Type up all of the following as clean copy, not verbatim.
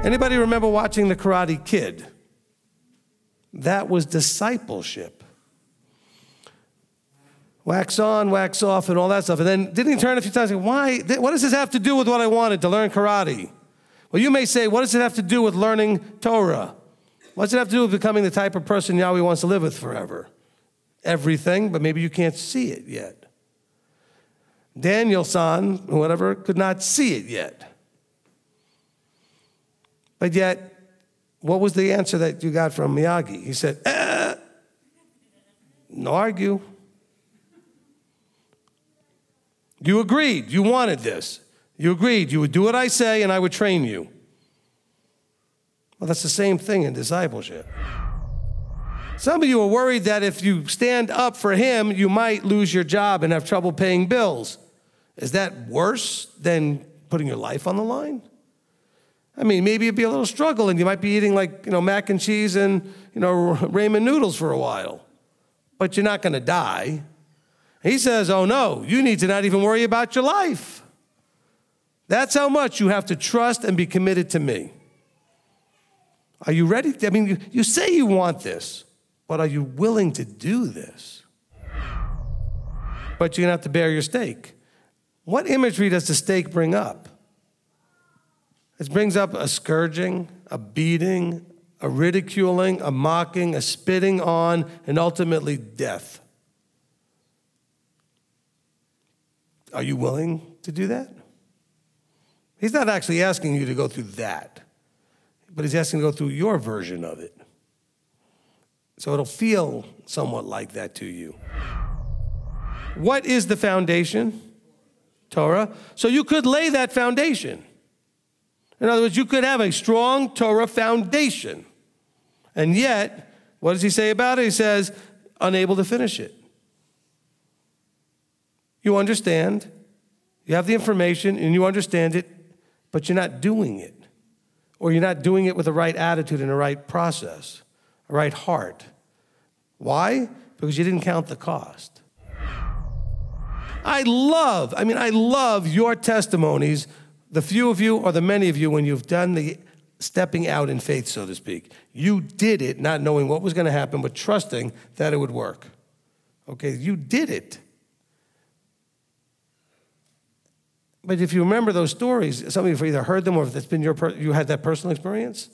Anybody remember watching The Karate Kid? That was discipleship. Wax on, wax off, and all that stuff. And then didn't he turn a few times and say, why? What does this have to do with what I wanted to learn karate? Well, you may say, what does it have to do with learning Torah? What does it have to do with becoming the type of person Yahweh wants to live with forever? Everything, but maybe you can't see it yet. Daniel-san, whatever, could not see it yet. But yet, what was the answer that you got from Miyagi? He said, no argue. You agreed. You wanted this. You agreed. You would do what I say, and I would train you. Well, that's the same thing in discipleship. Some of you are worried that if you stand up for him, you might lose your job and have trouble paying bills. Is that worse than putting your life on the line? I mean, maybe it'd be a little struggle, and you might be eating like, mac and cheese and, ramen noodles for a while. But you're not going to die. He says, oh, no, you need to not even worry about your life. That's how much you have to trust and be committed to me. Are you ready? I mean, you say you want this, but are you willing to do this? But you're going to have to bear your stake. What imagery does the stake bring up? It brings up a scourging, a beating, a ridiculing, a mocking, a spitting on, and ultimately death. Are you willing to do that? He's not actually asking you to go through that, but he's asking you to go through your version of it. So it'll feel somewhat like that to you. What is the foundation? Torah. So you could lay that foundation. In other words, you could have a strong Torah foundation. And yet, what does he say about it? He says, unable to finish it. You understand, you have the information, and you understand it, but you're not doing it. Or you're not doing it with the right attitude and the right process, a right heart. Why? Because you didn't count the cost. I love your testimonies, the few of you or the many of you, when you've done the stepping out in faith, so to speak. You did it not knowing what was going to happen, but trusting that it would work. Okay, you did it. But if you remember those stories, some of you have either heard them or if it's been you had that personal experience,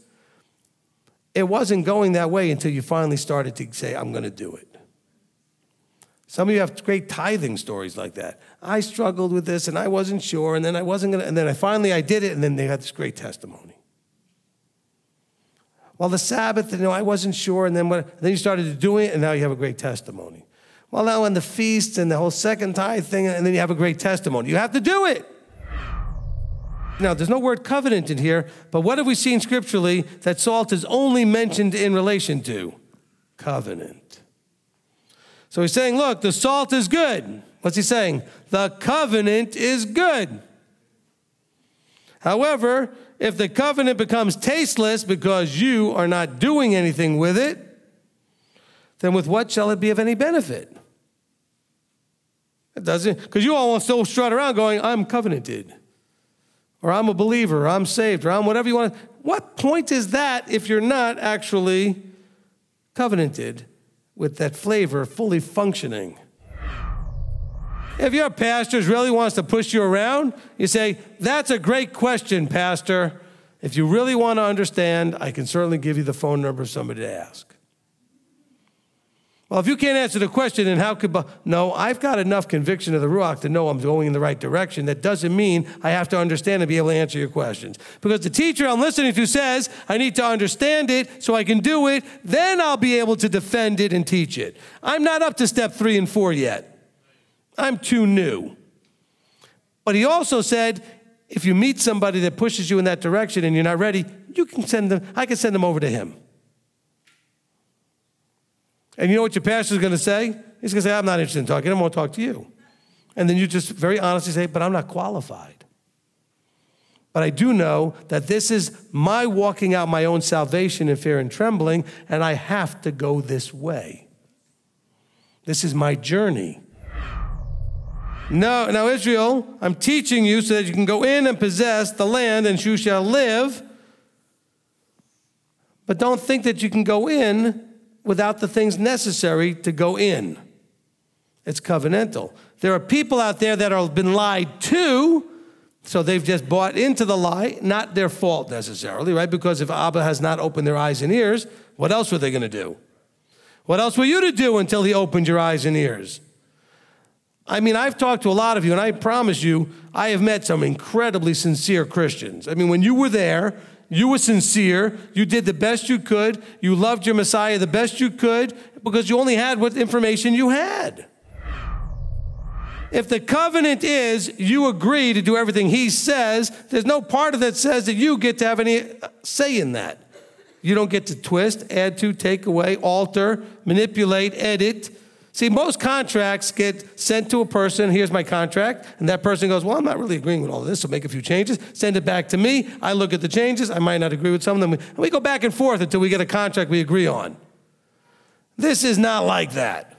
it wasn't going that way until you finally started to say, I'm going to do it. Some of you have great tithing stories like that. I struggled with this, and I wasn't sure, and then I wasn't going to, and then I did it, and then they had this great testimony. Well, the Sabbath, I wasn't sure, and then you started doing it, and now you have a great testimony. Well, now on the feasts and the whole second tithe thing, and then you have a great testimony. You have to do it. Now, there's no word covenant in here, but what have we seen scripturally that salt is only mentioned in relation to? Covenant. So he's saying, look, the salt is good. What's he saying? The covenant is good. However, if the covenant becomes tasteless because you are not doing anything with it, then with what shall it be of any benefit? It doesn't, because you all still strut around going, I'm covenanted, or I'm a believer, or I'm saved, or I'm whatever you want. What point is that if you're not actually covenanted with that flavor fully functioning? If your pastor really wants to push you around, you say, that's a great question, Pastor. If you really want to understand, I can certainly give you the phone number of somebody to ask. Well, if you can't answer the question, then how could... No, I've got enough conviction of the Ruach to know I'm going in the right direction. That doesn't mean I have to understand and be able to answer your questions. Because the teacher I'm listening to says I need to understand it so I can do it. Then I'll be able to defend it and teach it. I'm not up to step 3 and 4 yet. I'm too new. But he also said, if you meet somebody that pushes you in that direction and you're not ready, you can send them. I can send them over to him. And you know what your pastor's going to say? He's going to say, I'm not interested in talking. I want to talk to you. And then you just very honestly say, but I'm not qualified. But I do know that this is my walking out my own salvation in fear and trembling, and I have to go this way. This is my journey. No, now Israel, I'm teaching you so that you can go in and possess the land and you shall live. But don't think that you can go in without the things necessary to go in. It's covenantal. There are people out there that have been lied to, so they've just bought into the lie, not their fault necessarily, right? Because if Abba has not opened their eyes and ears, what else were they going to do? What else were you to do until he opened your eyes and ears? I mean, I've talked to a lot of you, and I promise you, I have met some incredibly sincere Christians. I mean, when you were there, you were sincere, you did the best you could, you loved your Messiah the best you could, because you only had what information you had. If the covenant is you agree to do everything he says, there's no part of that says that you get to have any say in that. You don't get to twist, add to, take away, alter, manipulate, edit. See, most contracts get sent to a person, here's my contract, and that person goes, well, I'm not really agreeing with all of this, so make a few changes, send it back to me, I look at the changes, I might not agree with some of them, and we go back and forth until we get a contract we agree on. This is not like that.